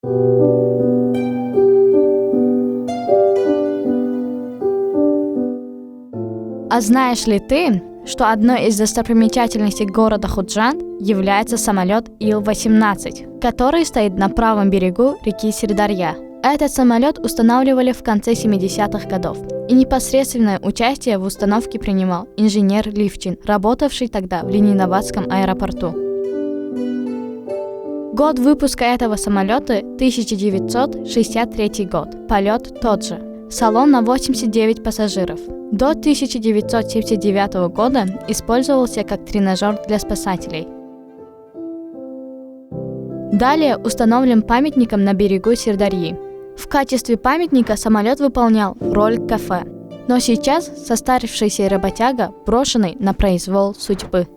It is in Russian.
А знаешь ли ты, что одной из достопримечательностей города Худжанд является самолет Ил-18, который стоит на правом берегу реки Сырдарья? Этот самолет устанавливали в конце 70-х годов, и непосредственное участие в установке принимал инженер Ливчин, работавший тогда в Ленинабадском аэропорту. Год выпуска этого самолета – 1963 год, полет тот же, салон на 89 пассажиров. До 1979 года использовался как тренажер для спасателей. Далее установлен памятником на берегу Сырдарьи. В качестве памятника самолет выполнял роль кафе, но сейчас состарившийся работяга, брошенный на произвол судьбы.